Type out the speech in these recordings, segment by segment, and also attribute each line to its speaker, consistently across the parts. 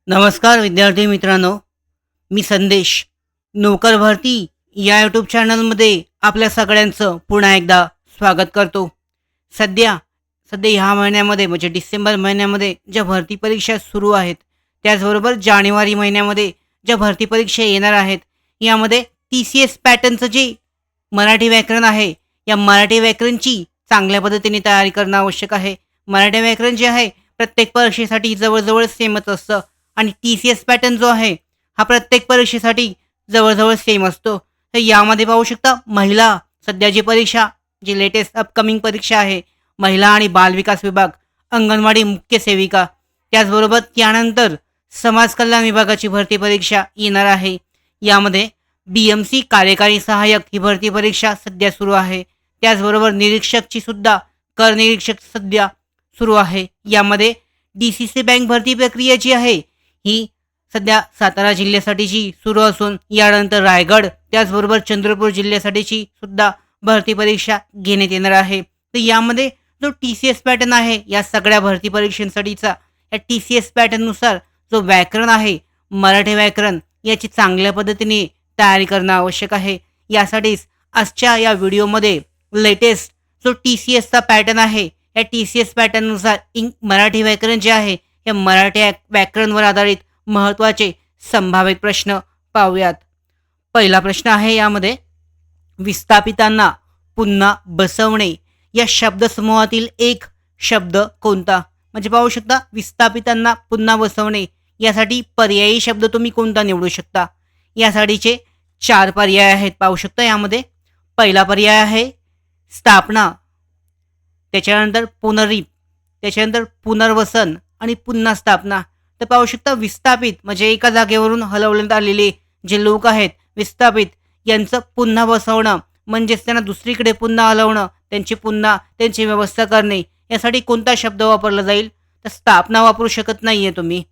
Speaker 1: नमस्कार विद्यार्थी मित्रांनो, मी संदेश. नोकर भरती या यूट्यूब चॅनलमध्ये आपल्या सगळ्यांचं पुन्हा एकदा स्वागत करतो. सध्या सध्या ह्या महिन्यामध्ये म्हणजे डिसेंबर महिन्यामध्ये ज्या भरती परीक्षा सुरू आहेत, त्याचबरोबर जानेवारी महिन्यामध्ये ज्या भरती परीक्षा येणार आहेत, यामध्ये TCS पॅटर्नचं जे मराठी व्याकरण आहे, या मराठी व्याकरणची चांगल्या पद्धतीने तयारी करणं आवश्यक आहे. मराठी व्याकरण जे आहे प्रत्येक परीक्षेसाठी जवळ सेमच असतं. आणि TCS पॅटर्न जो आहे हा प्रत्येक परीक्षेसाठी जवळ सेम असतो. तर यामध्ये पाहू शकता महिला सध्या जी लेटेस्ट अपकमिंग परीक्षा आहे, महिला आणि बालविकास विभाग, अंगणवाडी मुख्य सेविका, त्याचबरोबर त्यानंतर समाज कल्याण विभागाची भरती परीक्षा येणार आहे. यामध्ये BMC कार्यकारी सहाय्यक ही भरती परीक्षा सध्या सुरू आहे. त्याचबरोबर निरीक्षकची सुद्धा कर निरीक्षक सध्या सुरू आहे. यामध्ये DCC बँक भरती प्रक्रिया जी आहे ही सध्या सातारा जिल्ह्यासाठीची सुरू असून यानंतर रायगड त्याचबरोबर चंद्रपूर जिल्ह्यासाठीची सुद्धा भरती परीक्षा घेण्यात येणार आहे. तर यामध्ये जो TCS पॅटर्न आहे या सगळ्या भरती परीक्षांसाठीचा या TCS पॅटर्ननुसार जो व्याकरण आहे मराठी व्याकरण याची चांगल्या पद्धतीने तयारी करणं आवश्यक आहे. यासाठीच आजच्या या व्हिडिओमध्ये लेटेस्ट जो TCSचा पॅटर्न आहे या TCS पॅटर्ननुसार मराठी व्याकरण जे आहे या मराठी व्याकरणवर आधारित महत्त्वाचे संभावित प्रश्न पाहूयात. पहिला प्रश्न आहे यामध्ये, विस्थापितांना पुन्हा बसवणे या शब्दसमूहातील एक शब्द कोणता? म्हणजे पाहू शकता विस्थापितांना पुन्हा बसवणे यासाठी पर्यायी शब्द तुम्ही कोणता निवडू शकता. यासाठीचे 4 पर्याय आहेत. पाहू शकता यामध्ये पहिला पर्याय आहे स्थापना, त्याच्यानंतर पुनरीप, त्याच्यानंतर पुनर्वसन आणि पुन्हा स्थापना. तर पाहू शकता विस्थापित म्हणजे एका जागेवरून हलवण्यात आलेले जे लोक आहेत विस्थापित यांचं पुन्हा बसवणं म्हणजेच त्यांना दुसरीकडे पुन्हा हलवणं, त्यांची व्यवस्था करणे, यासाठी कोणता शब्द वापरला जाईल? तर स्थापना वापरू शकत नाहीये तुम्ही.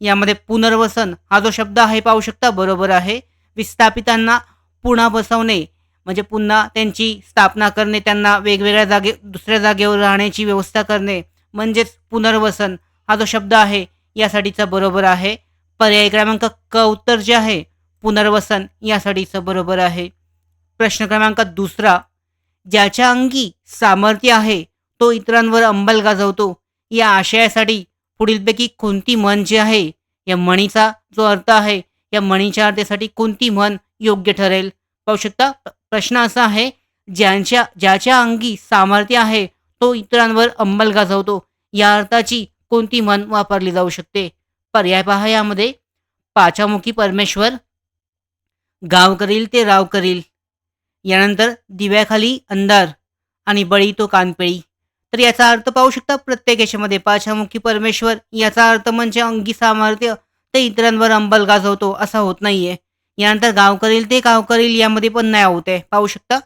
Speaker 1: यामध्ये पुनर्वसन हा जो शब्द आहे पाहू शकता बरोबर आहे. विस्थापितांना पुन्हा बसवणे म्हणजे पुन्हा त्यांची स्थापना करणे, त्यांना वेगवेगळ्या दुसऱ्या जागेवर राहण्याची व्यवस्था करणे म्हणजेच पुनर्वसन हा जो शब्द आहे यासाठीचा बरोबर आहे. पर्याय क्रमांक क उत्तर जे आहे पुनर्वसन यासाठीचं बरोबर आहे. प्रश्न क्रमांक दुसरा, ज्याच्या अंगी सामर्थ्य आहे तो इतरांवर अंमल गाजवतो या आशयासाठी पुढीलपैकी कोणती म्हण जी आहे या म्हणीचा जो अर्थ आहे या म्हणीच्या अर्थासाठी कोणती म्हण योग्य ठरेल? पाहू शकता प्रश्न असा आहे, ज्याच्या अंगी सामर्थ्य आहे तो इतरांवर अंमल गाजवतो या अर्थाची कोणती म्हण वापरली जाऊ शकते? पर्याय पहा यामध्ये, पाचामुखी परमेश्वर, गाव करील ते राव करील, यानंतर दिव्याखाली अंधार आणि बळी तो कानपिळी. तर याचा अर्थ पाहू शकता प्रत्येक याच्यामध्ये पाचामुखी परमेश्वर याचा अर्थ म्हणजे अंगी सामर्थ्य ते इतरांवर अंमल गाजवतो असा होत नाहीये. यानंतर गाव करील ते गाव करील यामध्ये पण नाही होत आहे पाहू शकता.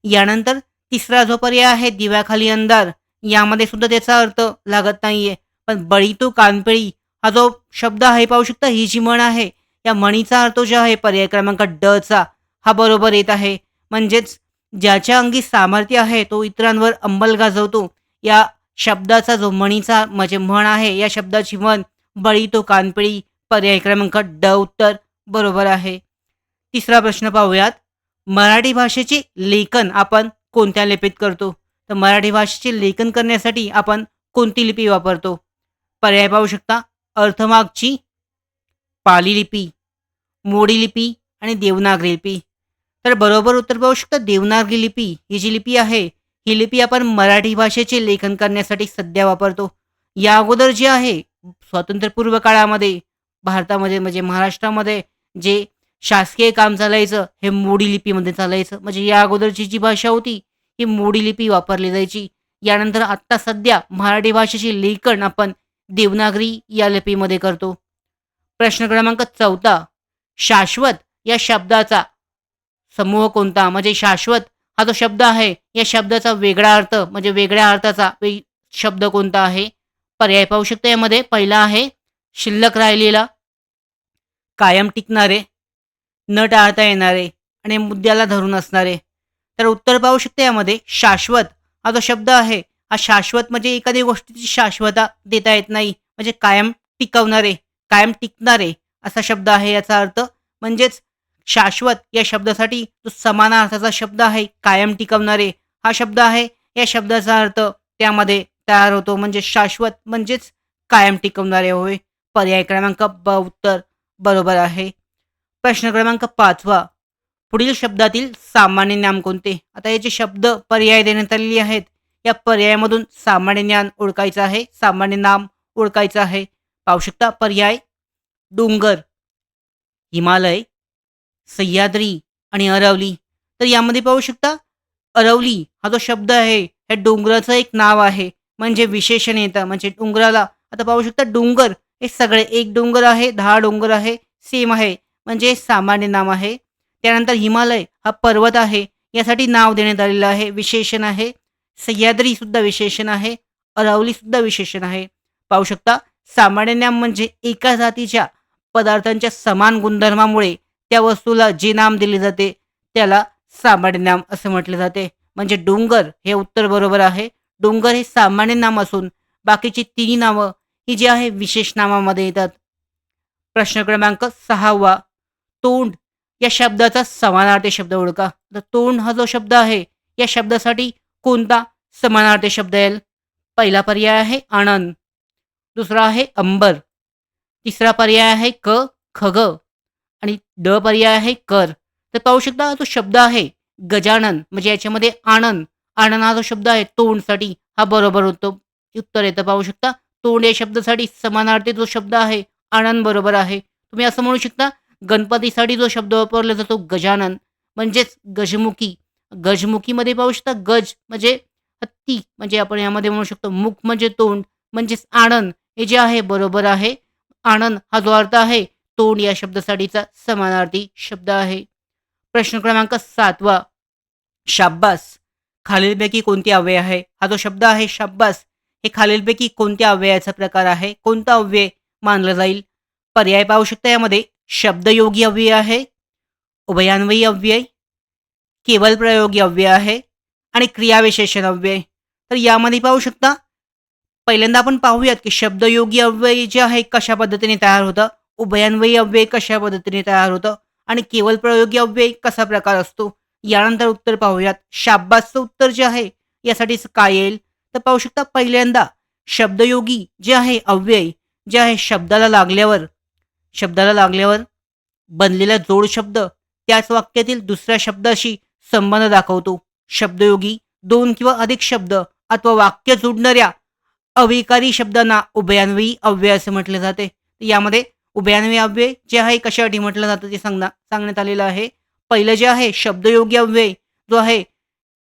Speaker 1: यानंतर तिसरा जो पर्याय आहे दिव्याखाली अंधार यामध्ये सुद्धा त्याचा अर्थ लागत नाहीये. पण बळी तो कानपिळी हा जो शब्द आहे पाहू शकता ही जी म्हण आहे या म्हणीचा अर्थ जो आहे पर्याय क्रमांक ड चा हा बरोबर येत आहे. म्हणजेच ज्याच्या अंगी सामर्थ्य आहे तो इतरांवर अंमल गाजवतो या शब्दाचा जो म्हणीचा म्हणजे म्हण आहे या शब्दाची म्हण बळी तो कानपिळी, पर्याय क्रमांक ड उत्तर बरोबर आहे. तिसरा प्रश्न पाहूयात, मराठी भाषेचे लेखन आपण कोणत्या लिपीत करतो? तर मराठी भाषेचे लेखन करण्यासाठी आपण कोणती लिपी वापरतो? पर्याय पाहू शकता, अर्थमागची, पाली लिपी, मोडी लिपी आणि देवनागरी लिपी. तर बरोबर उत्तर पाहू शकता देवनागरी लिपी ही जी लिपी आहे ही लिपी आपण मराठी भाषेचे लेखन करण्यासाठी सध्या वापरतो. या अगोदर जे आहे स्वातंत्र्यपूर्व काळामध्ये भारतामध्ये म्हणजे महाराष्ट्रामध्ये जे शासकीय काम चालायचं हे मोडी लिपीमध्ये चालायचं. म्हणजे या अगोदरची जी भाषा होती ही मोडी लिपी वापरली जायची. यानंतर आत्ता सध्या मराठी भाषेचे लेखन आपण देवनागरी या लिपीमध्ये करतो. प्रश्न क्रमांक 4, शाश्वत या शब्दाचा समूह कोणता? म्हणजे शाश्वत हा जो शब्द आहे या शब्दाचा वेगळा अर्थ म्हणजे वेगळ्या अर्थाचा शब्द कोणता आहे? पर्याय पाहू शकता यामध्ये पहिला आहे शिल्लक राहिलेला, कायम टिकणारे, न टाळता येणारे आणि मुद्द्याला धरून असणारे. तर उत्तर पाहू शकता यामध्ये शाश्वत हा जो शब्द आहे हा शाश्वत म्हणजे एखादी गोष्टीची शाश्वता देता येत नाही म्हणजे कायम टिकवणारे कायम टिकणारे असा शब्द आहे याचा अर्थ. म्हणजेच शाश्वत या शब्दासाठी जो समानार्थाचा शब्द आहे कायम टिकवणारे हा शब्द आहे. या शब्दाचा अर्थ त्यामध्ये तयार होतो म्हणजे शाश्वत म्हणजेच कायम टिकवणारे होय. पर्याय क्रमांक ब उत्तर बरोबर आहे. प्रश्न क्रमांक 5 पुढील शब्दातील सामान्य नाम कोणते? आता याचे शब्द पर्याय देण्यात आलेले आहेत. या पर्यायामधून सामान्य ज्ञान ओळखायचं आहे, सामान्य नाम ओळखायचं आहे. पाहू शकता पर्याय डोंगर, हिमालय, सह्याद्री आणि अरवली. तर यामध्ये पाहू शकता अरवली हा जो शब्द आहे ह्या डोंगराचं एक नाव आहे म्हणजे विशेषण येतं म्हणजे डोंगराला. आता पाहू शकता डोंगर हे सगळे एक डोंगर आहे, 10 डोंगर आहे, सेम आहे म्हणजे सामान्य नाम आहे. त्यानंतर हिमालय हा पर्वत आहे यासाठी नाव देण्यात आलेलं आहे, विशेषण आहे. सह्याद्री सुद्धा विशेषण आहे, अरावली सुद्धा विशेषण आहे. पाहू शकता सामान्य नाम म्हणजे एका जातीच्या पदार्थांच्या समान गुणधर्मामुळे त्या वस्तूला जे नाम दिले जाते त्याला सामान्य नाम असं म्हटले जाते. म्हणजे डोंगर हे उत्तर बरोबर आहे. डोंगर हे सामान्य नाम असून बाकीची तिन्ही नावं ही जी आहे विशेष नामामध्ये येतात. प्रश्न क्रमांक 6 तोंड या शब्दाचा समानार्थी शब्द ओळखा. तर तोंड हा जो शब्द आहे या शब्दासाठी कोणता समानार्थी शब्द येईल? पहिला पर्याय आहे आनंद, दुसरा आहे अंबर, तिसरा पर्याय आहे खग आणि ड पर्याय आहे कर. तर पाहू शकता हा जो शब्द आहे गजानन म्हणजे याच्यामध्ये आनंद, आनंद हा जो शब्द आहे तोंडसाठी हा बरोबर होतो. उत्तर येतं. पाहू शकता तोंड या शब्दासाठी समानार्थी जो शब्द आहे आनंद बरोबर आहे. तुम्ही असं म्हणू शकता गणपतीसाठी जो शब्द वापरला जातो गजानन म्हणजेच गजमुखी. गजमुखीमध्ये पाहू शकता गज म्हणजे हत्ती म्हणजे आपण यामध्ये म्हणू शकतो मुख म्हणजे तोंड म्हणजेच आनंद हे जे आहे बरोबर आहे. आनंद हा जो अर्थ आहे तोंड या शब्दासाठीचा समानार्थी शब्द आहे. प्रश्न क्रमांक 7 शाब्बास खालीलपैकी कोणते अव्यय आहे? हा जो शब्द आहे शाब्बास हे खालीलपैकी कोणत्या अव्ययाचा प्रकार आहे? कोणता अव्यय मानला जाईल? पर्याय पाहू शकता यामध्ये शब्दयोगी अव्यय आहे, उभयान्वयी अव्यय, केवल प्रयोगी अव्यय आहे आणि क्रियाविशेषण अव्यय. तर यामध्ये पाहू शकता पहिल्यांदा आपण पाहूयात की शब्दयोगी अव्यय जे आहे कशा पद्धतीने तयार होतं, उभयान्वयी अव्यय कशा पद्धतीने तयार होतं आणि केवल प्रयोगी अव्यय कसा प्रकार असतो. यानंतर उत्तर पाहूयात. शाब्बासचं उत्तर जे आहे यासाठीच काय येईल? तर पाहू शकता पहिल्यांदा शब्दयोगी जे आहे अव्यय जे आहे शब्दाला लागल्यावर बनलेला जोड शब्द त्याच वाक्यातील दुसऱ्या शब्दाशी संबंध दाखवतो. शब्दयोगी 2 किंवा अधिक शब्द अथवा वाक्य जोडणाऱ्या अविकारी शब्दांना उभयान्वयी अव्यय असे म्हटले जाते. यामध्ये उभयान्वयी अव्यय जे आहे कशासाठी म्हटलं जातं ते सांगण्यात आलेलं आहे. पहिलं जे आहे शब्दयोगी अव्यय जो आहे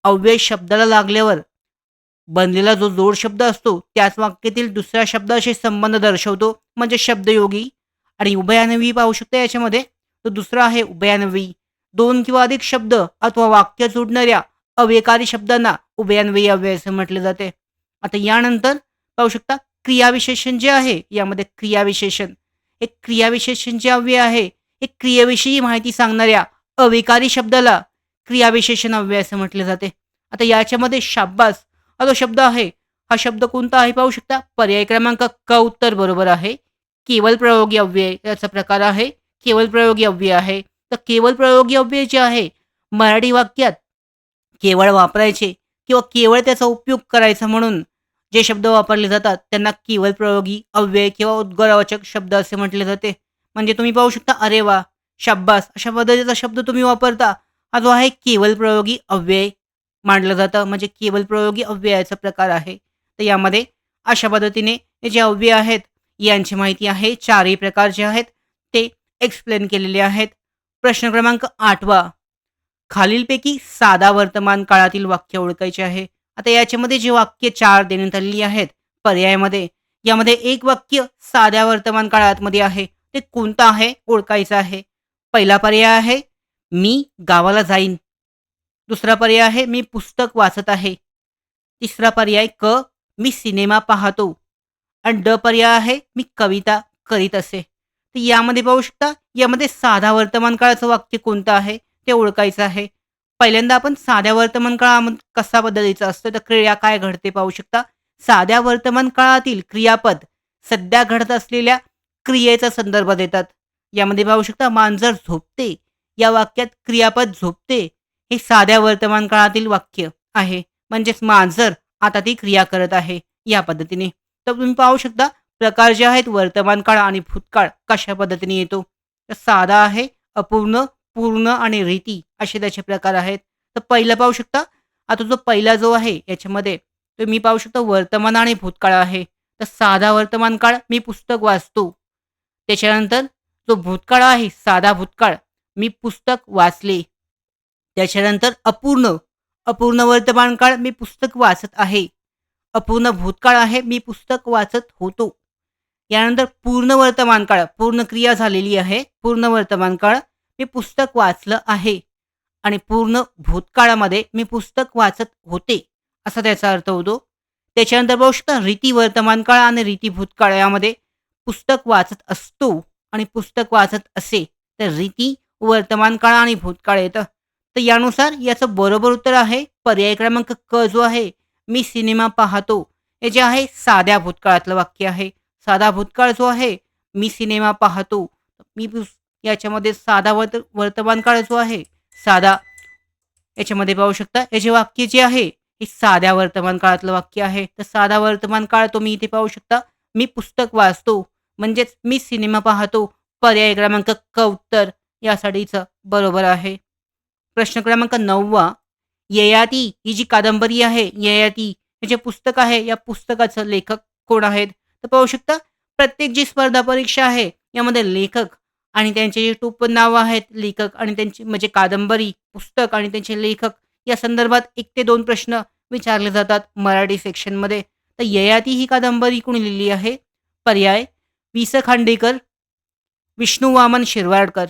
Speaker 1: अव्यय शब्दाला लागल्यावर बनलेला जो जोड शब्द असतो त्याच वाक्यातील दुसऱ्या शब्दाशी संबंध दर्शवतो म्हणजे शब्दयोगी. आणि उभयान्वयी पाहू शकता याच्यामध्ये तो दुसरा आहे उभयान्वयी 2 किंवा अधिक शब्द अथवा वाक्य जोडणाऱ्या अव्ययकारी शब्दांना उभयान्वयी अव्यय असे म्हटले जाते. आता यानंतर पाहू शकता क्रियाविशेषण जे आहे यामध्ये क्रियाविशेषण एक क्रियाविशेषण जे अव्यय आहे एक क्रियेविषयी माहिती सांगणाऱ्या अविकारी शब्दाला क्रियाविशेषण अव्यय असे म्हटले जाते. आता याच्यामध्ये शाब्बास हा जो शब्द आहे हा शब्द कोणता आहे पाहू शकता. पर्याय क्रमांक क उत्तर बरोबर आहे. केवल प्रयोगी अव्यय याचा प्रकार आहे. केवल प्रयोगी अव्यय आहे. तर केवल प्रयोगी अव्यय जे आहे मराठी वाक्यात केवळ वापरायचे किंवा केवळ त्याचा उपयोग करायचा म्हणून जे शब्द वापरले जातात त्यांना केवळ प्रयोगी अव्यय किंवा उद्गारवाचक शब्द असे म्हटले जाते. म्हणजे तुम्ही पाहू शकता अरे वा, शाब्बास अशा पद्धतीचा शब्द तुम्ही वापरता हा जो आहे केवल प्रयोगी अव्यय मानलं जातं म्हणजे केवल प्रयोगी अव्ययाचा प्रकार आहे. तर यामध्ये अशा पद्धतीने हे जे अव्यय आहेत यांची माहिती आहे. चारही प्रकार जे आहेत ते एक्सप्लेन केलेले आहेत. प्रश्न क्रमांक 8 खालीलपैकी साधा वर्तमान काळातील वाक्य ओळखायचे आहे. आता याच्यामध्ये जे वाक्य 4 देण्यात आलेली आहेत पर्यायामध्ये यामध्ये एक वाक्य साध्या वर्तमान काळातमध्ये आहे. ते कोणतं आहे ओळखायचं आहे. पहिला पर्याय आहे मी गावाला जाईन, दुसरा पर्याय आहे मी पुस्तक वाचत आहे, तिसरा पर्याय मी सिनेमा पाहतो आणि ड पर्याय आहे मी कविता करीत असे. तर यामध्ये पाहू शकता यामध्ये साधा वर्तमान काळाचं वाक्य कोणतं आहे ते ओळखायचं आहे. पहिल्यांदा आपण साध्या वर्तमान काळामध्ये कसा पद्धतीचं असतं तर क्रिया काय घडते पाहू शकता. साध्या वर्तमान काळातील क्रियापद सध्या घडत असलेल्या क्रियेचा संदर्भ देतात. यामध्ये पाहू शकता मांजर झोपते या वाक्यात क्रियापद झोपते हे साध्या वर्तमान काळातील वाक्य आहे. म्हणजेच मांजर आता ती क्रिया करत आहे या पद्धतीने. तर तुम्ही पाहू शकता प्रकार जे आहेत वर्तमान काळ आणि भूतकाळ कशा पद्धतीने येतो. तर साधा आहे, अपूर्ण, पूर्ण आणि रीती असे त्याचे प्रकार आहेत. तर पहिलं पाहू शकता आता जो पहिला जो आहे याच्यामध्ये तुम्ही पाहू शकता वर्तमान आणि भूतकाळ आहे. तर साधा वर्तमान काळ मी पुस्तक वाचतो. त्याच्यानंतर जो भूतकाळ आहे साधा भूतकाळ मी पुस्तक वाचले. त्याच्यानंतर अपूर्ण, अपूर्ण वर्तमान काळ मी पुस्तक वाचत आहे. अपूर्ण भूतकाळ आहे मी पुस्तक वाचत होतो. यानंतर पूर्ण वर्तमान काळ, पूर्ण क्रिया झालेली आहे. पूर्ण वर्तमान काळ मी पुस्तक वाचलं आहे आणि पूर्ण भूतकाळामध्ये मी पुस्तक वाचत होते, असा त्याचा अर्थ होतो. त्याच्यानंतर बघू शकता रीती वर्तमान काळ आणि रीती भूतकाळ यामध्ये पुस्तक वाचत असतो आणि पुस्तक वाचत असे. तर रीती वर्तमान काळ आणि भूतकाळ येतं. तर यानुसार याचं बरोबर उत्तर आहे पर्याय क्रमांक क जो आहे, मी सिनेमा पाहतो. हे जे आहे साध्या भूतकाळातलं वाक्य आहे. साधा भूतकाळ जो आहे, मी सिनेमा पाहतो. मी याच्यामध्ये साधा वर्तमान काळ जो आहे, साधा याच्यामध्ये पाहू शकता याचे वाक्य जे आहे, हे साध्या वर्तमान काळातलं वाक्य आहे. तर साधा वर्तमान काळ तुम्ही इथे पाहू शकता. मी पुस्तक वाचतो म्हणजेच मी सिनेमा पाहतो. पर्याय क्रमांक क उत्तर यासाठीचं बरोबर आहे. प्रश्न क्रमांक 9 ययाती ही जी कादंबरी आहे, ययाती हे जे पुस्तक आहे, या पुस्तकाचं लेखक कोण आहेत? तर पाहू शकता प्रत्येक जी स्पर्धा परीक्षा आहे, यामध्ये लेखक आणि त्यांचे जे टोपण नावं आहेत, लेखक आणि त्यांची म्हणजे कादंबरी, पुस्तक आणि त्यांचे लेखक या संदर्भात 1 ते 2 प्रश्न विचारले जातात मराठी सेक्शनमध्ये. तर ययाती ही कादंबरी कोणी लिहिली आहे? पर्याय वि. स. खांडेकर, विष्णू वामन शिरवाडकर,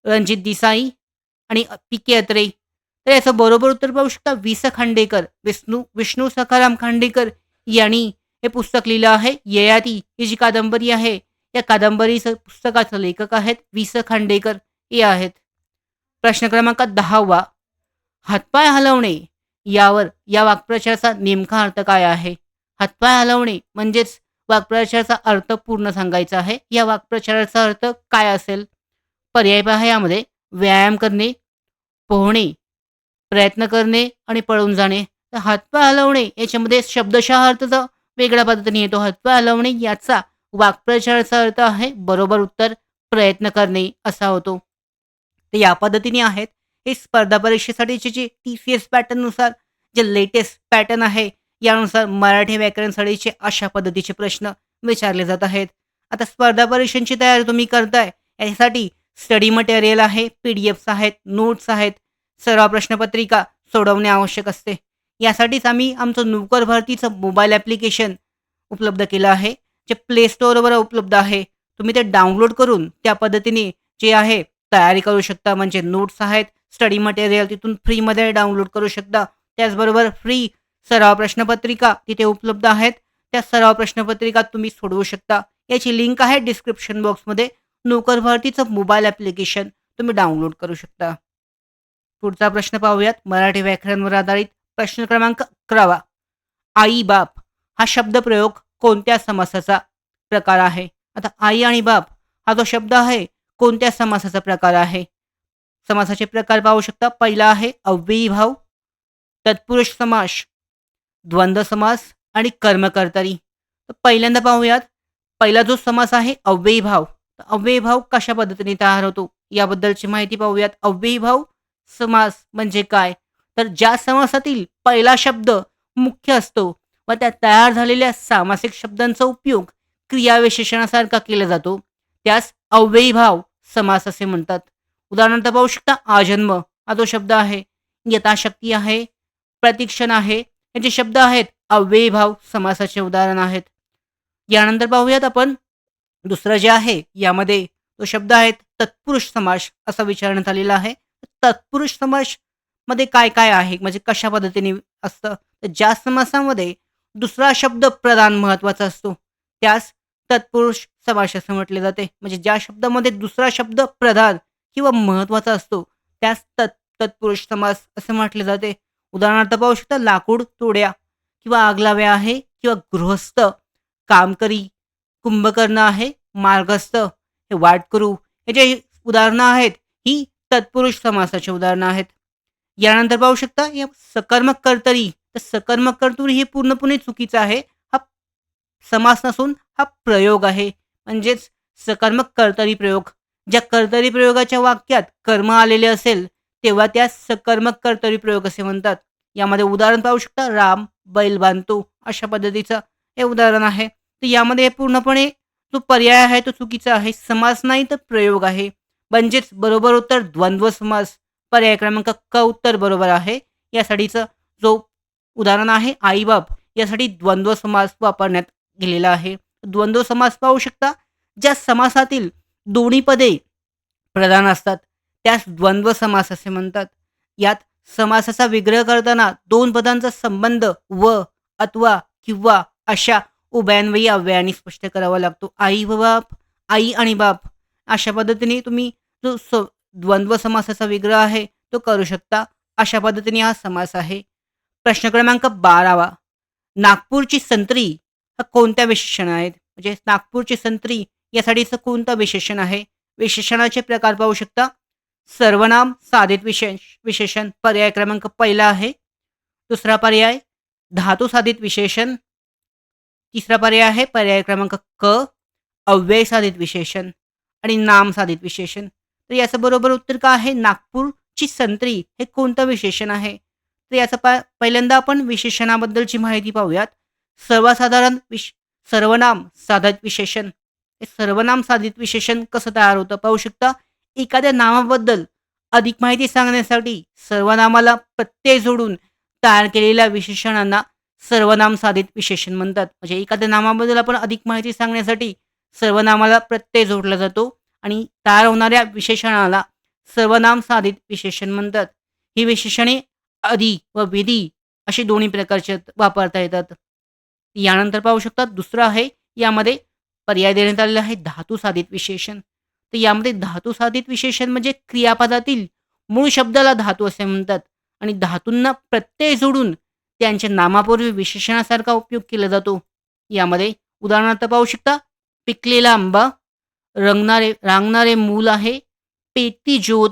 Speaker 1: रणजित देसाई आणि पी. के. अत्रे. तर याचं बरोबर उत्तर पाहू शकता वि. स. खांडेकर, विष्णू सखाराम खांडेकर यांनी हे पुस्तक लिहिलं आहे. ययाती ही जी कादंबरी आहे, या कादंबरीचं पुस्तकाचं लेखक आहेत वि. स. खांडेकर हे आहेत. प्रश्न क्रमांक 10 हातपाय हलवणे यावर या वाक्प्रचाराचा नेमका अर्थ काय आहे? हातपाय हलवणे म्हणजेच वाक्प्रचाराचा अर्थ पूर्ण सांगायचा आहे. या वाक्प्रचाराचा अर्थ काय असेल? पर्याय पहा यामध्ये व्यायाम करणे, पोहणे, प्रयत्न करणे आणि पळून जाणे. तर हातपाय हलवणे याच्यामध्ये शब्दशः अर्थ तर वेगळ्या पद्धतीने येतो. हातपाय हलवणे याचा वाक्प्रचाराचा अर्थ आहे बरोबर उत्तर प्रयत्न करणे असा होतो. तर या पद्धतीने आहेत हे स्पर्धा परीक्षेसाठीचे जे TCS पॅटर्ननुसार जे लेटेस्ट पॅटर्न आहे, यानुसार मराठी व्याकरणसाठीचे अशा पद्धतीचे प्रश्न विचारले जात आहेत. आता स्पर्धा परीक्षांची तयारी तुम्ही करताय यासाठी स्टडी मटेरियल आहे, PDFs आहेत, नोट्स आहेत, सराव प्रश्नपत्रिका सोडवणे आवश्यक असते. यासाठीच आम्ही आमचं नोकर भरतीचं मोबाईल ॲप्लिकेशन उपलब्ध केलं आहे, जे प्ले स्टोअरवर उपलब्ध आहे. तुम्ही ते डाउनलोड करून त्या पद्धतीने जे आहे तयारी करू शकता. म्हणजे नोट्स आहेत, स्टडी मटेरियल तिथून फ्रीमध्ये डाउनलोड करू शकता. त्याचबरोबर फ्री सराव प्रश्नपत्रिका तिथे उपलब्ध आहेत. त्या सराव प्रश्नपत्रिका तुम्ही सोडवू शकता. याची लिंक आहे डिस्क्रिप्शन बॉक्समध्ये. नोकर भरतीचं मोबाईल ॲप्लिकेशन तुम्ही डाउनलोड करू शकता. पुढचा प्रश्न पाहूयात मराठी व्याकरणवर आधारित. प्रश्न क्रमांक 11 आई बाप हा शब्दप्रयोग कोणत्या समासाचा प्रकार आहे? आता आई आणि बाप हा जो शब्द आहे कोणत्या समासाचा प्रकार आहे? समासाचे प्रकार पाहू शकता. पहिला आहे अव्ययी भाव, तत्पुरुष समास, द्वंद्व समास आणि कर्मकर्तरी. तर पहिल्यांदा पाहूयात. पहिला जो समास आहे अव्ययी भाव. तर अव्ययी भाव कशा पद्धतीने तयार होतो याबद्दलची माहिती पाहूयात. अव्ययी भाव समास म्हणजे काय? तर ज्या समासातील पहिला शब्द मुख्य असतो व त्यात तयार झालेल्या सामासिक शब्दांचा उपयोग क्रियाविशेषणासारखा केला जातो, त्यास अव्ययी भाव समास असे म्हणतात. उदाहरणार्थ पाहू शकता आजन्म हा जो शब्द आहे, यथाशक्ती आहे, प्रतिक्षण आहे, हे जे शब्द आहेत अव्ययी भाव समासाचे उदाहरण आहेत. यानंतर पाहूयात आपण दुसरं जे आहे यामध्ये तो शब्द आहेत तत्पुरुष समास असा विचारण्यात आलेला आहे. तत्पुरुष समास मध्ये काय काय आहे म्हणजे कशा पद्धतीने असतं? तर ज्या समासामध्ये दुसरा शब्द प्रधान महत्वाचा असतो त्यास तत्पुरुष समास असं म्हटले जाते. म्हणजे ज्या शब्दामध्ये दुसरा शब्द प्रधान किंवा महत्वाचा असतो त्यास तत्पुरुष समास असे म्हटले जाते. उदाहरणार्थ पाहू शकता लाकूड तोड्या किंवा आग लाव्या आहे किंवा गृहस्थ कामकरी कुंभकर्ण आहे मार्गस्थ, हे वाट करू, हे जे उदाहरणं आहेत, ही तत्पुरुष समासाची उदाहरणं आहेत. यानंतर पाहू शकता या सकर्मक कर्तरी, तर सकर्मक कर्तरी हे पूर्णपणे चुकीचं आहे. हा समास नसून हा प्रयोग आहे. म्हणजेच सकर्मक कर्तरी प्रयोग. ज्या कर्तरी प्रयोगाच्या वाक्यात कर्म आलेले असेल, तेव्हा त्यास सकर्मक कर्तरी प्रयोग असे म्हणतात. यामध्ये उदाहरण पाहू शकता, राम बैल बांधतो, अशा पद्धतीचं हे उदाहरण आहे. तर यामध्ये पूर्णपणे जो पर्याय आहे तो चुकीचा आहे. समास नाही तर प्रयोग आहे. म्हणजेच बरोबर उत्तर द्वंद्व समास. पर्याय क्रमांक क उत्तर बरोबर आहे. यासाठीचं जो उदाहरण आहे आई-बाप, यासाठी द्वंद्व समास वापरण्यात गेलेला आहे. द्वंद्व समास पाहू शकता, ज्या समासातील दोन्ही पदे प्रधान असतात त्यास द्वंद्व समास असे म्हणतात. यात समासाचा विग्रह करताना दोन पदांचा संबंध व, अथवा, किंवा अशा उभयान्वयी अव्ययाने स्पष्ट करावा लागतो. आई व बाप, आई आणि बाप अशा पद्धतीने तुम्ही जो द्वंद्व समासाचा विग्रह आहे तो करू शकता. अशा पद्धतीने हा समास आहे. प्रश्न क्रमांक 12वा. नागपूरची संत्री हा कोणत्या विशेषण आहेत? म्हणजे नागपूरची संत्री यासाठीचं कोणतं विशेषण आहे? विशेषणाचे प्रकार पाहू शकता. सर्वनाम साधित विशेषण पर्याय क्रमांक पहिला आहे. दुसरा पर्याय धातू साधित विशेषण. तिसरा पर्याय आहे पर्याय क्रमांक क अव्यय साधित विशेषण आणि नाम साधित विशेषण. तर याचं बरोबर उत्तर काय आहे? नागपूरची संत्री हे कोणतं विशेषण आहे? तर याचं पहिल्यांदा आपण विशेषणाबद्दलची माहिती पाहूयात. सर्वसाधारण सर्वनाम साधित विशेषण. हे सर्वनाम साधित विशेषण कसं तयार होतं पाहू शकता. एखाद्या नामाबद्दल अधिक माहिती सांगण्यासाठी सर्वनामाला प्रत्यय जोडून तयार केलेल्या विशेषणांना सर्वनाम साधित विशेषण म्हणतात. म्हणजे एखाद्या नामाबद्दल आपण अधिक माहिती सांगण्यासाठी सर्वनामाला प्रत्यय जोडला जातो आणि तयार होणाऱ्या विशेषणाला सर्वनाम साधित विशेषण म्हणतात. ही विशेषणे आधी व विधी अशी दोन्ही प्रकारचे वापरता येतात. यानंतर पाहू शकता दुसरं आहे, यामध्ये पर्याय देण्यात आलेला आहे धातू साधित विशेषण. तर यामध्ये धातू साधित विशेषण म्हणजे क्रियापदातील मूळ शब्दाला धातू असे म्हणतात आणि धातूंना प्रत्यय जोडून त्यांच्या नामापूर्वी विशेषणासारखा उपयोग केला जातो. यामध्ये उदाहरणार्थ पाहू शकता, पिकलेला आंबा, रांगणारे मूल आहे, पेटती ज्योत,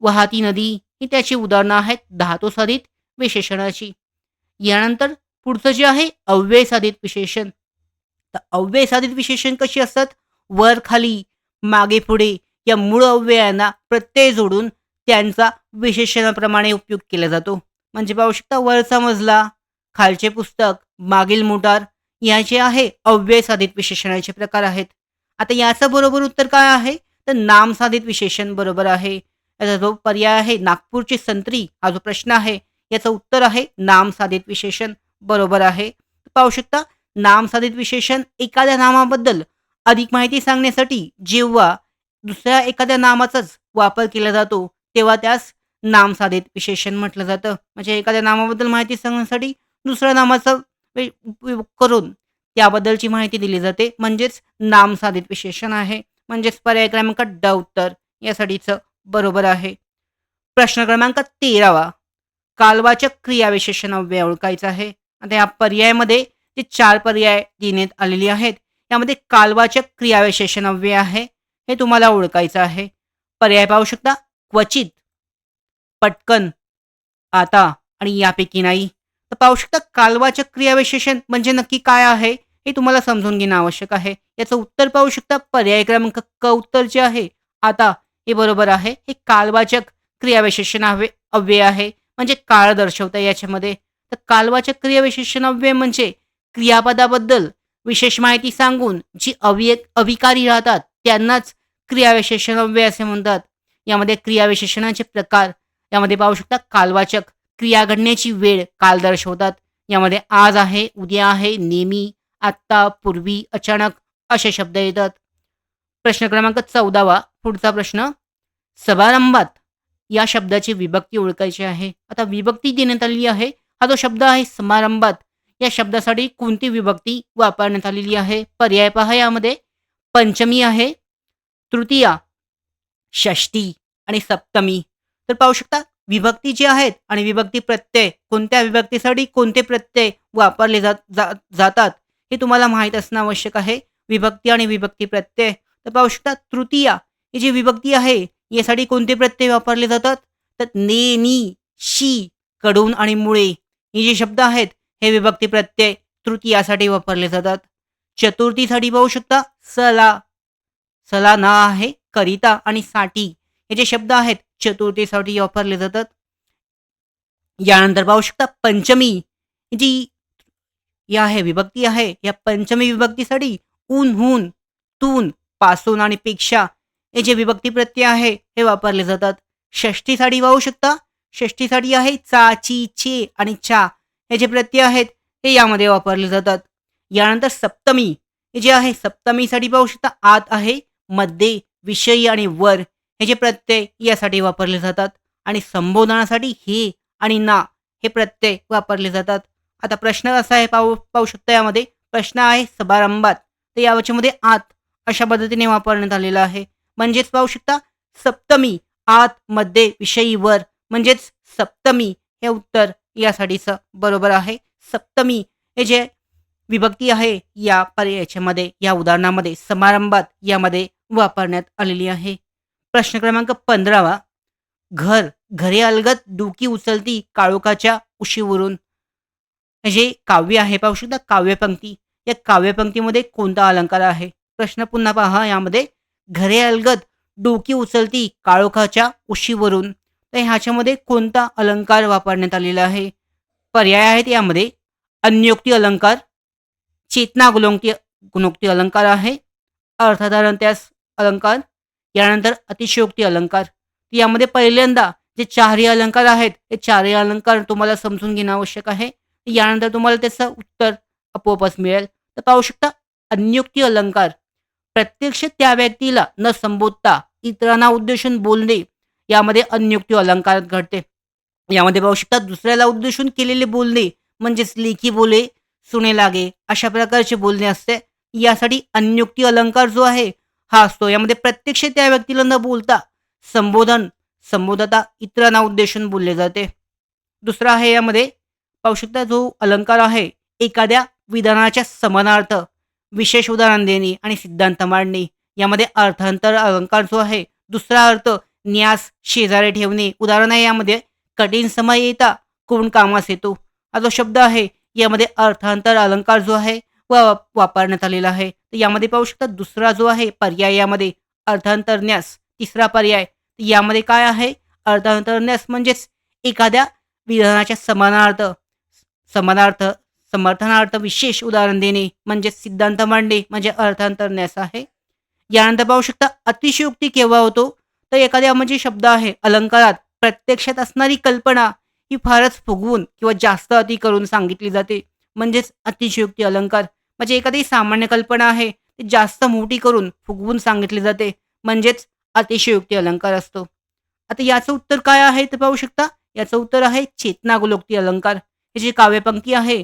Speaker 1: वाहती नदी ही त्याची उदाहरणं आहेत धातू साधित विशेषणाची. यानंतर पुढचं जे आहे अव्यय साधित विशेषण. तर अव्यय साधित विशेषण कशी असतात? वर खाली, मागे पुढे या मूळ अव्ययांना प्रत्यय जोडून त्यांचा विशेषणाप्रमाणे उपयोग केला जातो. म्हणजे पाहू शकता, वरचा मजला, खालचे पुस्तक, मागील मोटार याचे आहे अव्यय साधित विशेषणाचे प्रकार आहेत. आता याचं बरोबर उत्तर काय आहे? तर नाम साधित विशेषण बरोबर आहे. याचा जो पर्याय आहे नागपूरची संत्री, हा जो प्रश्न आहे याचं उत्तर आहे नाम साधित विशेषण बरोबर आहे. पाहू शकता, नाम साधित विशेषण एखाद्या नामाबद्दल अधिक माहिती सांगण्यासाठी जेव्हा दुसऱ्या एखाद्या नामाचाच वापर केला जातो तेव्हा त्यास नाम साधित विशेषण म्हटलं जातं. म्हणजे एखाद्या नामाबद्दल माहिती सांगण्यासाठी दुसऱ्या नामाचा उपयोग करून त्याबद्दलची माहिती दिली जाते, म्हणजेच नाम साधित विशेषण आहे. म्हणजेच पर्याय क्रमांक ड उत्तर यासाठीचं बरोबर आहे. प्रश्न क्रमांक 13वा. कालवाचक क्रियाविशेषण अव्यय ओळखायचं आहे. आता या पर्यायामध्ये जे 4 पर्याय देण्यात आलेले आहेत यामध्ये कालवाचक क्रियाविशेषण अव्यय आहे हे तुम्हाला ओळखायचं आहे. पर्याय पाहू शकता, क्वचित, पटकन, आता आणि यापैकी नाही. तर पाहू शकता कालवाचक क्रियाविशेषण म्हणजे नक्की काय आहे हे तुम्हाला समजून घेणं आवश्यक आहे. याचं उत्तर पाहू शकता पर्याय क्रमांक क उत्तर जे आहे आता हे बरोबर आहे. हे कालवाचक क्रियाविशेषण अव्यय आहे, म्हणजे काळ दर्शवतं याच्यामध्ये. तर कालवाचक क्रियाविशेषण अव्यय म्हणजे क्रियापदाबद्दल विशेष माहिती सांगून जी अविकारी राहतात त्यांनाच क्रियाविशेषण अव्यय असे म्हणतात. यामध्ये क्रियाविशेषणाचे प्रकार यामध्ये पाहू शकता. कालवाचक क्रिया घडण्याची वेळ काल दर्शवतात. यामध्ये आज आहे, उद्या आहे, नेहमी, आत्ता, पूर्वी, अचानक असे शब्द येतात. प्रश्न क्रमांक 14वा. पुढचा प्रश्न, समारंभात या शब्दाची विभक्ती ओळखायची आहे. आता विभक्ती देण्यात आलेली आहे. हा जो शब्द आहे समारंभात, या शब्दासाठी कोणती विभक्ती वापरण्यात आलेली आहे? पर्याय पहा. यामध्ये पंचमी आहे, तृतीया, षष्टी आणि सप्तमी. तर पाहू शकता विभक्ती जी आहेत आणि विभक्ती प्रत्यय, कोणत्या विभक्तीसाठी कोणते प्रत्यय वापरले जातात हे तुम्हाला माहीत असणं आवश्यक आहे. विभक्ती आणि विभक्ती प्रत्यय तर पाहू शकता तृतीया ही जी विभक्ती आहे यासाठी कोणते प्रत्यय वापरले जातात? तर ने, नी, शी, कडून आणि मुळे हे जे शब्द आहेत हे विभक्ती प्रत्यय तृतीयासाठी वापरले जातात. चतुर्थीसाठी पाहू शकता सला, सला ना आहे, करिता आणि साठी हे जे शब्द आहेत चतुर्थीसाठी वापरले जातात. यानंतर पाहू शकता पंचमी ही जी या आहे विभक्ती आहे या पंचमी विभक्तीसाठी ऊन, हून, तून, पासून आणि पेक्षा हे जे विभक्ती प्रत्यय आहे हे वापरले जातात. षष्ठीसाठी पाहू शकता षष्ठीसाठी आहे चा, ची, चे आणि चा हे जे प्रत्यय आहेत हे यामध्ये वापरले जातात. यानंतर सप्तमी हे जे आहे सप्तमीसाठी पाहू शकता आत आहे, मध्ये, विषयी आणि वर हे जे प्रत्यय यासाठी वापरले जातात. आणि संबोधनासाठी हे आणि ना हे प्रत्यय वापरले जातात. आता प्रश्न असा आहे पाहू पाहू शकता यामध्ये प्रश्न आहे समारंभात तर याच्यामध्ये आत अशा पद्धतीने वापरण्यात आलेला आहे. म्हणजेच पाहू शकता सप्तमी आत, मध्ये, विषयी, वर म्हणजेच सप्तमी हे उत्तर यासाठीचं बरोबर आहे. सप्तमी हे जे विभक्ती आहे या पर्यायाच्यामध्ये या उदाहरणामध्ये समारंभात यामध्ये वापरण्यात आलेली आहे. प्रश्न क्रमांक 15 घर घरे अलगद डुकी उचलती काळोखाच्या उशीवरून हे जे काव्य आहे पाहू शकता काव्यपंक्ती या काव्यपंक्तीमध्ये कोणता अलंकार आहे? प्रश्न पुन्हा पहा यामध्ये घरे अलगद डोकी उचलती काळोखाच्या उशीवरून तर ह्याच्यामध्ये कोणता अलंकार वापरण्यात आलेला आहे? पर्याय आहेत यामध्ये अन्योक्ती अलंकार, चेतना गुणोक्ती अलंकार आहे, अर्थाधारणत्यास अलंकार, यानंतर अतिशयोक्ती अलंकार. यामध्ये पहिल्यांदा जे चारही अलंकार आहेत ते चारही अलंकार तुम्हाला समजून घेणं आवश्यक आहे. यानंतर तुम्हाला त्याचं उत्तर आपोआपच मिळेल. तर पाहू शकता अन्योक्ती अलंकार प्रत्यक्ष त्या व्यक्तीला न संबोधता इतरांना उद्देशून बोलणे यामध्ये अन्योक्ती अलंकार घडते. यामध्ये पाहू शकता दुसऱ्याला उद्देशून केलेले बोलणे म्हणजेच लेखी बोले सुने लागे अशा प्रकारचे बोलणे असते. यासाठी अन्योक्ती अलंकार जो आहे हा असतो. यामध्ये प्रत्यक्ष त्या व्यक्तीला न बोलता संबोधता इतरांना उद्देशून बोलले जाते. दुसरा आहे यामध्ये पाहू शकता जो अलंकार आहे एखाद्या विधानाच्या समानार्थ विशेष उदाहरण देणे आणि सिद्धांत मांडणे. यामध्ये अर्थांतर अलंकार जो आहे दुसरा अर्थ न्यास शेजारी ठेवणे उदाहरण आहे यामध्ये कठीण समय येता कोण कामास येतो हा जो शब्द आहे यामध्ये अर्थांतर अलंकार जो आहे वापरण्यात आलेला आहे. तर यामध्ये पाहू शकता दुसरा जो आहे पर्याय यामध्ये अर्थांतरन्यास तिसरा पर्याय यामध्ये काय आहे अर्थांतरन्यास म्हणजेच एखाद्या विधानाच्या समानार्थ समर्थनार्थ विशेष उदाहरण देणे म्हणजे सिद्धांत मांडणे म्हणजे अर्थांतरन्यास आहे. यानंतर पाहू शकता अतिशयोक्ती केव्हा होतो तर एखाद्या म्हणजे शब्द आहे अलंकारात प्रत्यक्षात असणारी कल्पना ही फारच फुगवून किंवा जास्त अति करून सांगितली जाते म्हणजेच अतिशयोक्ती अलंकार. म्हणजे एखादी सामान्य कल्पना आहे ती जास्त मोठी करून फुगवून सांगितली जाते म्हणजेच अतिशयोक्ती अलंकार असतो. आता याचं उत्तर काय आहे तर पाहू शकता याचं उत्तर आहे चेतनागुलोक्ती अलंकार. हे जी काव्यपंक्ती आहे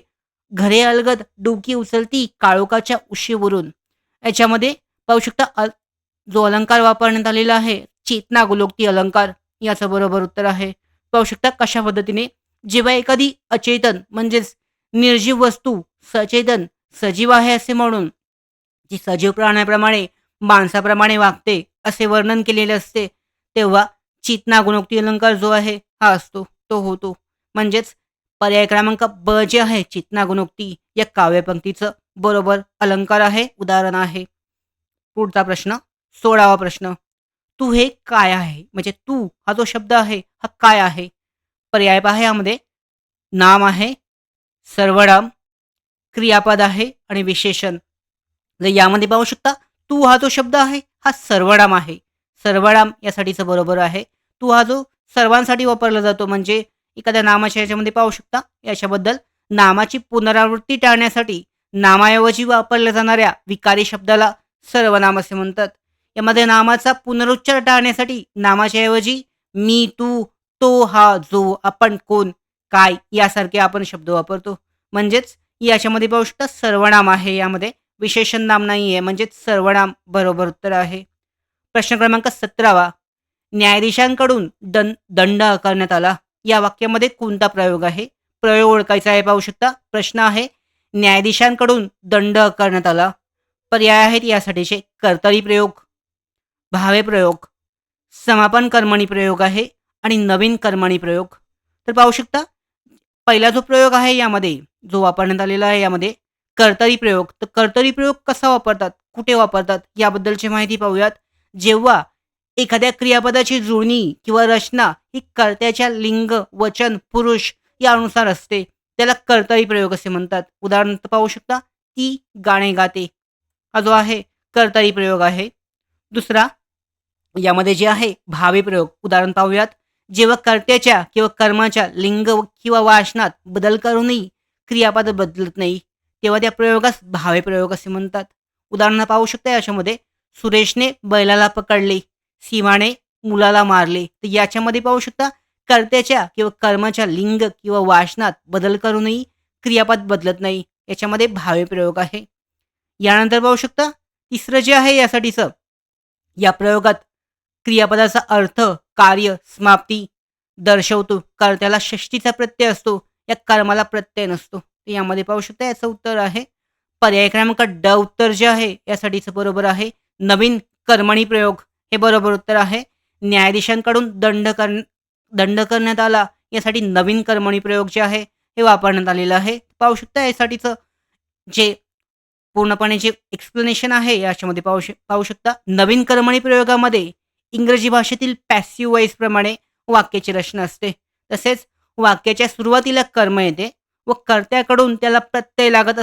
Speaker 1: घरे अलगद डोकी उचलती काळोखाच्या उशीवरून याच्यामध्ये पाहू शकता जो अलंकार वापरण्यात आलेला आहे चेतनागुलोक्ती अलंकार याचं बरोबर उत्तर आहे. पाहू शकता कशा पद्धतीने जेव्हा एखादी अचेतन म्हणजेच निर्जीव वस्तू सचेतन सजीव आहे असे म्हणून जी सजीव प्राण्याप्रमाणे माणसाप्रमाणे वागते असे वर्णन केलेले असते तेव्हा चेतना गुणोक्ती अलंकार जो आहे हा असतो तो होतो. म्हणजेच पर्याय क्रमांक ब जे आहे चेतना गुणोक्ती या काव्यपंक्तीचं बरोबर अलंकार आहे उदाहरण आहे. पुढचा प्रश्न 16वा प्रश्न तू हे काय आहे म्हणजे तू हा जो शब्द आहे हा काय आहे? पर्याय पहा यामध्ये नाम आहे, सर्वनाम, क्रियापद आहे आणि विशेषण. तर यामध्ये पाहू शकता तू हा जो शब्द आहे हा सर्वनाम आहे. सर्वनाम यासाठीचं बरोबर आहे. तू हा जो सर्वांसाठी वापरला जातो म्हणजे एखाद्या नामाच्या याच्यामध्ये पाहू शकता याच्याबद्दल नामाची पुनरावृत्ती टाळण्यासाठी नामाऐवजी वापरल्या जाणाऱ्या विकारी शब्दाला सर्वनाम असे म्हणतात. यामध्ये नामाचा पुनरुच्चार टाळण्यासाठी नामाच्या ऐवजी मी, तू, तो, हा, जो, आपण, कोण, काय यासारखे आपण शब्द वापरतो. म्हणजेच याच्यामध्ये पाहू शकता सर्वनाम आहे यामध्ये विशेषण नाम नाही आहे म्हणजेच सर्वनाम बरोबर उत्तर आहे. प्रश्न क्रमांक 17 न्यायाधीशांकडून दंड आकारण्यात आला या वाक्यामध्ये कोणता प्रयोग आहे? प्रयोग ओळखायचा आहे पाहू शकता. प्रश्न आहे न्यायाधीशांकडून दंड आकारण्यात आला. पर्याय आहेत यासाठीचे कर्तरी प्रयोग, भावे प्रयोग, समापन कर्मणी प्रयोग आहे आणि नवीन कर्मणी प्रयोग. तर पाहू शकता पहिला जो प्रयोग आहे यामध्ये जो वापरण्यात आलेला आहे यामध्ये कर्तरी प्रयोग. तर कर्तरी प्रयोग कसा वापरतात, कुठे वापरतात याबद्दलची माहिती पाहूयात. जेव्हा एखाद्या क्रियापदाची जुळणी किंवा रचना ही कर्त्याच्या लिंग, वचन, पुरुष यानुसार असते त्याला कर्तरी प्रयोग असे म्हणतात. उदाहरणार्थ पाहू शकता ती गाणे गाते. हा जो आहे कर्तरी प्रयोग आहे. दुसरा यामध्ये जे आहे भावी प्रयोग. उदाहरण पाहूयात. जेव्हा कर्त्याच्या किंवा कर्माच्या लिंग किंवा वाचनात बदल करूनही क्रियापद बदलत नाही, तेव्हा त्या प्रयोगास भावे प्रयोग असे म्हणतात. उदाहरण पाहू शकता याच्यामध्ये सुरेशने बैलाला पकडले, सीमाने मुलाला मारले. तर याच्यामध्ये पाहू शकता कर्त्याच्या किंवा कर्माच्या लिंग किंवा वाचनात बदल करूनही क्रियापद बदलत नाही. याच्यामध्ये भावे प्रयोग आहे. यानंतर पाहू शकता तिसरं जे आहे यासाठीचं या प्रयोगात क्रियापदाचा अर्थ, कार्य, समाप्ती दर्शवतो. कर्त्याला षष्टीचा प्रत्यय असतो, या कर्माला प्रत्यय नसतो. तर यामध्ये पाहू शकता याचं उत्तर आहे पर्याय क्रमांक ड उत्तर जे आहे यासाठीचं बरोबर आहे. नवीन कर्मणी प्रयोग हे बरोबर उत्तर आहे. न्यायाधीशांकडून दंड करण्यात आला यासाठी नवीन कर्मणी प्रयोग जे आहे हे वापरण्यात आलेलं आहे. पाहू शकता यासाठीचं जे पूर्णपणे जे एक्सप्लेनेशन आहे याच्यामध्ये पाहू शकता. नवीन कर्मणी प्रयोगामध्ये इंग्रजी भाषेतील पॅसिव्ह वॉइस प्रमाणे वाक्याची रचना असते. तसेच वाक्याच्या सुरुवातीला कर्म येते व कर्त्याकडून त्याला प्रत्यय लागत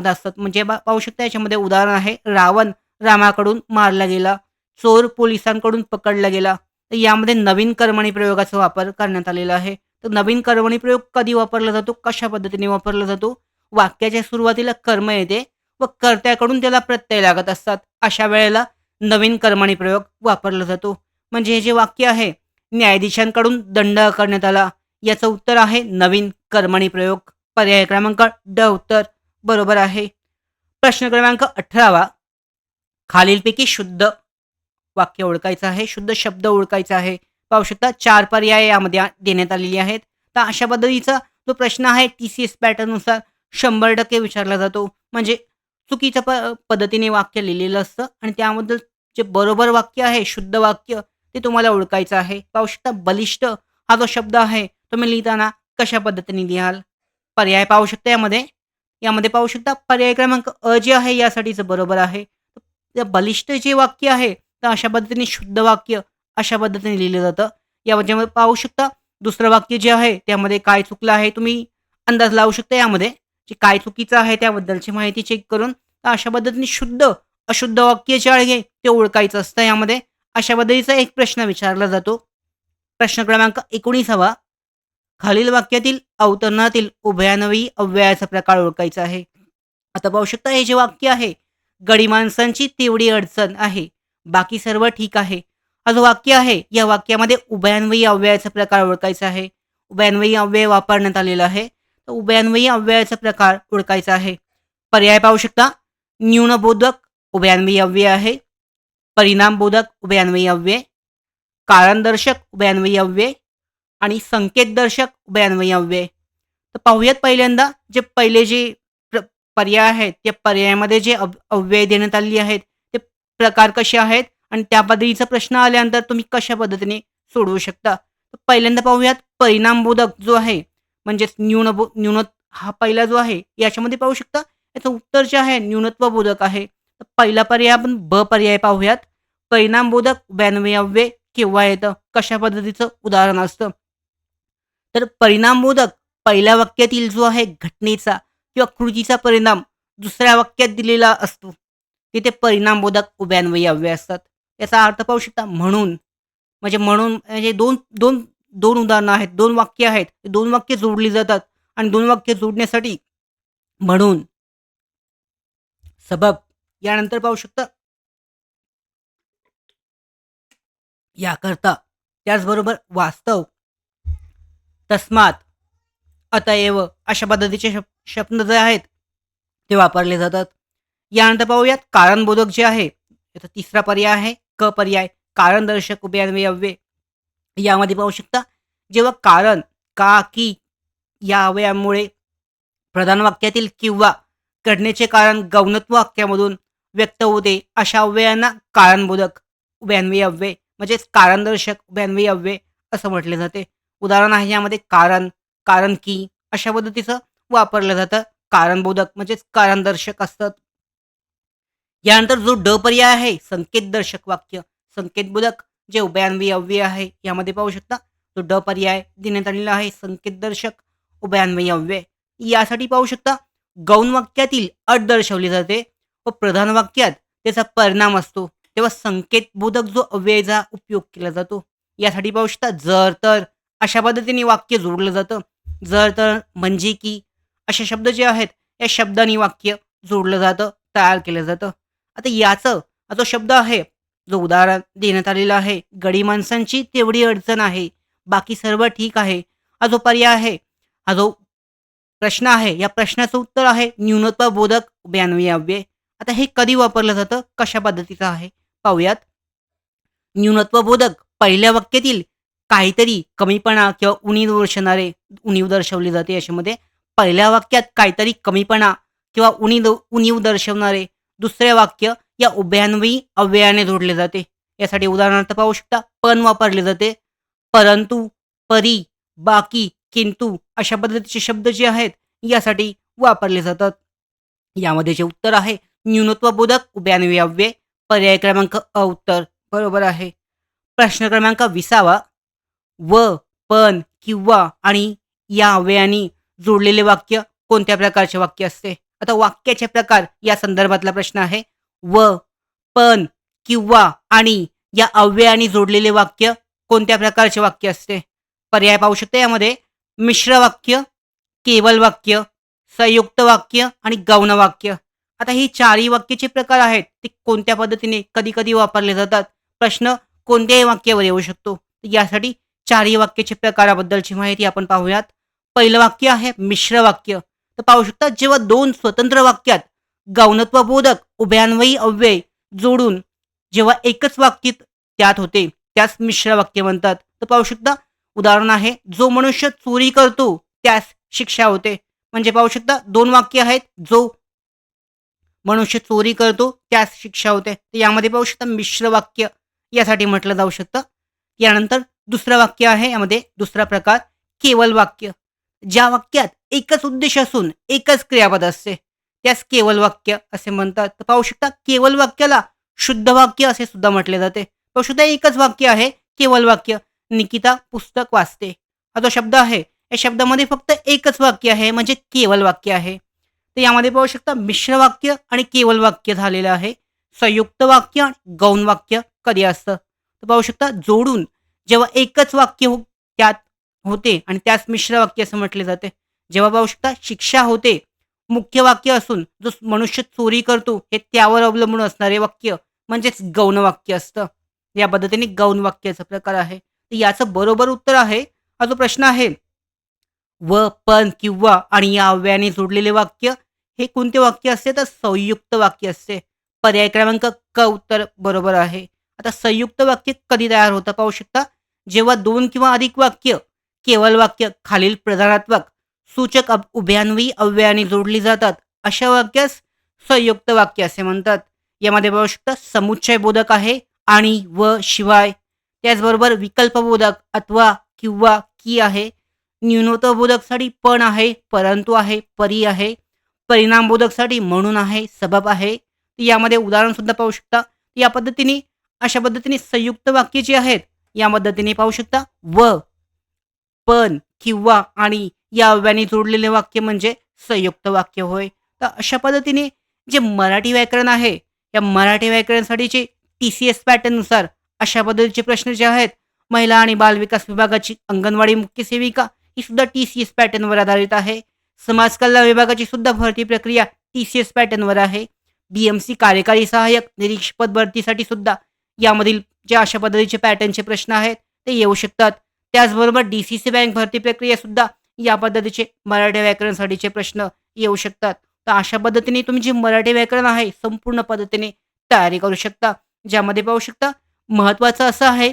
Speaker 1: असतात. म्हणजे पाहू शकता याच्यामध्ये उदाहरण आहे रावण रामाकडून मारला गेला, चोर पोलिसांकडून पकडला गेला. तर यामध्ये नवीन कर्मणी प्रयोगाचा वापर करण्यात आलेला आहे. तर नवीन कर्मणी प्रयोग कधी वापरला जातो, कशा पद्धतीने वापरला जातो? वाक्याच्या सुरुवातीला कर्म येते व कर्त्याकडून त्याला प्रत्यय लागत असतात. अशा वेळेला नवीन कर्मणी प्रयोग वापरला जातो. म्हणजे हे जे वाक्य आहे न्यायाधीशांकडून दंड करण्यात आला याचं उत्तर आहे नवीन कर्मणी प्रयोग. पर्याय क्रमांक ड उत्तर बरोबर आहे. प्रश्न क्रमांक 18 खालीलपैकी शुद्ध वाक्य ओळखायचं आहे, शुद्ध शब्द ओळखायचा आहे. पाहू शकता 4 पर्याय यामध्ये देण्यात आलेले आहेत. तर अशा पद्धतीचा जो प्रश्न आहे TCS पॅटर्ननुसार 100% विचारला जातो. म्हणजे चुकीच्या पद्धतीने वाक्य लिहिलेलं असतं आणि त्याबद्दल जे बरोबर वाक्य आहे, शुद्ध वाक्य ते तुम्हाला ओळखायचं आहे. पाहू शकता बलिष्ठ हा जो शब्द आहे तुम्ही लिहिताना कशा पद्धतीने लिहाल? पर्याय पाहू शकता यामध्ये पाहू शकता पर्याय क्रमांक अ जे आहे यासाठीचं बरोबर आहे. तर बलिष्ठ जे वाक्य आहे तर अशा पद्धतीने शुद्ध वाक्य अशा पद्धतीने लिहिलं जातं. यामध्ये पाहू शकता दुसरं वाक्य जे आहे त्यामध्ये काय चुकलं आहे तुम्ही अंदाज लावू शकता. यामध्ये जे काय चुकीचं आहे त्याबद्दलची माहिती चेक करून तर अशा पद्धतीने शुद्ध अशुद्ध वाक्य जे आहे ते ओळखायचं असतं. यामध्ये अशा पद्धतीचा एक प्रश्न विचारला जातो. प्रश्न क्रमांक 19 खालील वाक्यातील अवतरणातील उभयान्वयी अव्ययाचा प्रकार ओळखायचा आहे. आता पाहू शकता हे जे वाक्य आहे गडी माणसांची तेवढी अडचण आहे, बाकी सर्व ठीक आहे. हा जो वाक्य आहे या वाक्यामध्ये उभयान्वयी अव्ययाचा प्रकार ओळखायचा आहे. उभयान्वयी अव्यय वापरण्यात आलेला आहे. तर उभयान्वयी अव्ययाचा प्रकार ओळखायचा आहे. पर्याय पाहू शकता न्यूनबोधक उभयान्वयी अव्यय आहे, परिणामबोधक उभयान्वयी अव्यय, कारणदर्शक उभयान्वयी अव्यय आणि संकेतदर्शक उभयान्वयी अव्यय. तर पाहूयात पहिल्यांदा जे पहिले जे पर्याय आहेत त्या पर्यायामध्ये जे अव्यय देण्यात आलेली आहेत ते प्रकार कसे आहेत आणि त्या पद्धतीचा प्रश्न आल्यानंतर तुम्ही कशा पद्धतीने सोडवू शकता. तर पहिल्यांदा पाहूयात परिणामबोधक जो आहे म्हणजेच न्यून हा पहिला जो आहे याच्यामध्ये पाहू शकता याचं उत्तर जे आहे न्यूनत्वबोधक आहे. तर पहिला पर्याय आपण ब पर्याय पाहूयात. परिणामबोधक उभयान्वयी अव्यय केव्हा येतं, कशा पद्धतीचं उदाहरण असतं. तर परिणामबोधक पहिल्या वाक्यातील जो आहे घटनेचा किंवा कृतीचा परिणाम दुसऱ्या वाक्यात दिलेला असतो तिथे परिणामबोधक उभयान्वयी अव्यय असतात. याचा अर्थ पाहू शकता म्हणून म्हणजे दोन दोन दोन उदाहरणं आहेत, दोन वाक्य आहेत, दोन वाक्य जोडली जातात आणि दोन वाक्य जोडण्यासाठी म्हणून, सबब यानंतर पाहू शकता याकरता, त्याचबरोबर वास्तव, तस्मात, अतएव अशा पद्धतीचे शब्द जे आहेत ते वापरले जातात. यानंतर पाहूयात कारणबोधक जे आहे याचा तिसरा पर्याय आहे क पर्याय कारणदर्शक उभयान्वयी अव्यय. यामध्ये पाहू शकता जेव्हा कारण का की या अवयवामुळे प्रधान वाक्यातील किंवा घटनेचे कारण गौणत्व वाक्यामधून व्यक्त होते अशा अव्ययांना कारणबोधक उभयान्वयी अव्यय म्हणजेच कारणदर्शक उभयान्वयी अव्यय असं म्हटले जाते. उदाहरण आहे यामध्ये कारण, कारण की अशा पद्धतीचं वापरलं जातं. कारणबोधक म्हणजेच कारणदर्शक असतात. यानंतर जो ड पर्याय आहे संकेतदर्शक वाक्य, संकेतबोधक जे उभयान्वयी अव्यय आहे यामध्ये पाहू शकता. तो ड पर्याय देण्यात आलेला आहे संकेतदर्शक उभयान्वयी अव्यय. यासाठी पाहू शकता गौण वाक्यातील अट दर्शवली जाते व प्रधान वाक्यात त्याचा परिणाम असतो तेव्हा संकेतबोधक जो अव्ययाचा उपयोग केला जातो. यासाठी पाहू शकता जर तर अशा पद्धतीने वाक्य जोडलं जातं. जर तर म्हणजे की असे शब्द जे आहेत या शब्दांनी वाक्य जोडलं जातं, तयार केलं जातं. आता याचं हा जो शब्द आहे, जो उदाहरण देण्यात आलेलं आहे, गडी माणसांची तेवढी अडचण आहे, बाकी सर्व ठीक आहे. हा जो पर्याय आहे, हा जो प्रश्न आहे, या प्रश्नाचं उत्तर आहे न्यूनत्वबोधक उभयान्वयी अव्यय. आता हे कधी वापरलं जातं, कशा पद्धतीचं आहे पाहूयात. न्यूनत्वबोधक पहिल्या वाक्यातील काहीतरी कमीपणा किंवा उणीव दर्शवली जाते याच्यामध्ये. पहिल्या वाक्यात काहीतरी कमीपणा किंवा उणीव दर्शवणारे दुसरे वाक्य या उभयान्वयी अव्ययाने जोडले जाते. यासाठी उदाहरणार्थ पाहू शकता पण वापरले जाते. परंतु, परी, बाकी, किंतु अशा पद्धतीचे शब्द जे आहेत यासाठी वापरले जातात. यामध्ये जे उत्तर आहे न्यूनत्वबोधक उभयान्वयी अव्यय. पर्याय क्रमांक अ उत्तर बरोबर आहे. प्रश्न क्रमांक 20 व, पण, किंवा आणि या अव्ययांनी जोडलेले वाक्य कोणत्या प्रकारचे वाक्य असते? आता वाक्याचे प्रकार या संदर्भातला प्रश्न आहे. व, पण, किंवा आणि या अव्ययाने जोडलेले वाक्य कोणत्या प्रकारचे वाक्य असते? पर्याय पाहू शकता यामध्ये मिश्र वाक्य, केवल वाक्य, संयुक्त वाक्य आणि गौण वाक्य. आता ही चारही वाक्याचे प्रकार आहेत ते कोणत्या पद्धतीने कधी-कधी वापरले जातात? प्रश्न कोणत्याही वाक्यावर येऊ शकतो. यासाठी चारही वाक्याच्या प्रकाराबद्दलची माहिती आपण पाहूयात. पहिलं वाक्य आहे मिश्र वाक्य. तर पाहू शकता जेव्हा दोन स्वतंत्र वाक्यात गौणत्वबोधक उभयान्वयी अव्यय जोडून जेव्हा एकच वाक्य त्यात होते त्यास मिश्र वाक्य म्हणतात. तर पाहू शकता उदाहरण आहे जो मनुष्य चोरी करतो त्यास शिक्षा होते. म्हणजे पाहू शकता दोन वाक्य आहेत जो मनुष्य चोरी करतो त्यास शिक्षा होते. तर यामध्ये पाहू शकता मिश्र वाक्य यासाठी म्हटलं जाऊ शकतं. यानंतर दुसरं वाक्य आहे यामध्ये दुसरा प्रकार केवल वाक्य. ज्या वाक्यात एकच उद्देश असून एकच क्रियापद असते त्यास केवल वाक्य असे म्हणतात. तर पाहू शकता केवल वाक्याला शुद्ध वाक्य असे सुद्धा म्हटले जाते. पाहू शकता एकच वाक्य आहे केवल वाक्य. निकिता पुस्तक वाचते हा जो शब्द आहे या शब्दामध्ये फक्त एकच वाक्य आहे म्हणजे केवल वाक्य आहे. तर यामध्ये पाहू शकता मिश्र वाक्य आणि केवल वाक्य झालेलं आहे. संयुक्त वाक्य आणि गौण वाक्य कधी असतं? तर पाहू शकता जोडून जेव्हा एकच वाक्य त्यात होते आणि त्यास मिश्र वाक्य असं म्हटले जाते. जेव्हा पाहू शकता शिक्षा होते मुख्य वाक्य असून जो मनुष्य चोरी करतो हे त्यावर अवलंबून असणारे वाक्य म्हणजेच गौण वाक्य असतं. या पद्धतीने गौण वाक्याचा प्रकार आहे. तर याचं बरोबर उत्तर आहे हा जो प्रश्न आहे व, पण, किंवा आणि या अव्ययाने जोडलेले वाक्य हे कोणते वाक्य असते? तर संयुक्त वाक्य असते. पर्याय क्रमांक क उत्तर बरोबर आहे. आता संयुक्त वाक्य कधी तयार होतं पाहू शकता जेव्हा दोन किंवा अधिक वाक्य केवल वाक्य खालील प्रधानात्मक सूचक उभयान्वयी अव्ययाने जोडली जातात अशा वाक्यास संयुक्त वाक्य असे म्हणतात. यामध्ये पाहू शकता समुच्चय बोधक आहे आणि व शिवाय. त्याचबरोबर विकल्पबोधक अथवा किंवा की आहे. न्यूनत्वबोधकसाठी पण आहे, परंतु आहे, परी आहे. परिणामबोधकसाठी म्हणून आहे, सबब आहे. यामध्ये उदाहरण सुद्धा पाहू शकता. या पद्धतीने अशा पद्धतीने संयुक्त वाक्य जी आहेत या पद्धतीने पाहू शकता व, पण, किंवा आणि या अव्ययाने जोडलेले वाक्य म्हणजे संयुक्त वाक्य होय. तर अशा पद्धतीने जे मराठी व्याकरण आहे या मराठी व्याकरणासाठीचे TCS पॅटर्ननुसार अशा पद्धतीचे प्रश्न जे आहेत महिला आणि बालविकास विभागाची अंगणवाडी मुख्य सेविका ही सुद्धा TCS पॅटर्नवर आधारित आहे. समाज कल्याण विभागाची सुद्धा भरती प्रक्रिया TCS पॅटर्नवर आहे. BMC कार्यकारी सहाय्यक निरीक्षक भरतीसाठी सुद्धा यामधील जे अशा पद्धतीचे पॅटर्नचे प्रश्न आहेत ते येऊ शकतात. त्याचबरोबर DCC बँक भरती प्रक्रिया सुद्धा या पद्धतीचे मराठी व्याकरणासाठीचे प्रश्न येऊ शकतात. तर अशा पद्धतीने तुम्ही जे मराठी व्याकरण आहे संपूर्ण पद्धतीने तयारी करू शकता. ज्यामध्ये पाहू शकता महत्त्वाचं असं आहे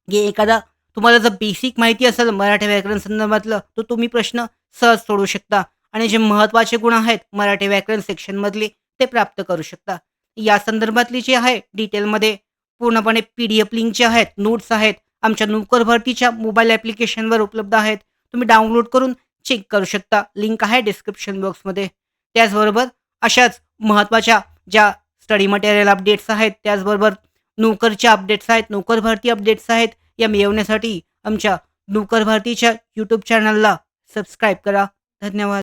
Speaker 1: की एखादा तुम्हाला जर बेसिक माहिती असेल मराठी व्याकरण संदर्भातलं तर तुम्ही प्रश्न सहज सोडवू शकता आणि जे महत्त्वाचे गुण आहेत मराठी व्याकरण सेक्शनमधले ते प्राप्त करू शकता. या संदर्भातली जी आहे डिटेलमध्ये पूर्णपणे PDF लिंक जे आहेत, नोट्स आहेत, आमच्या नोकर भरतीच्या मोबाईल ॲप्लिकेशनवर उपलब्ध आहेत. तुम्ही डाउनलोड करून चेक करू शकता. लिंक आहे डिस्क्रिप्शन बॉक्समध्ये. त्याचबरोबर अशाच महत्त्वाच्या ज्या स्टडी मटेरियल अपडेट्स आहेत, त्याचबरोबर नोकरच्या अपडेट्स आहेत, नोकर भरती अपडेट्स आहेत, या मिळवण्यासाठी आमच्या नोकर भरतीच्या यूट्यूब चॅनलला सबस्क्राईब करा. धन्यवाद.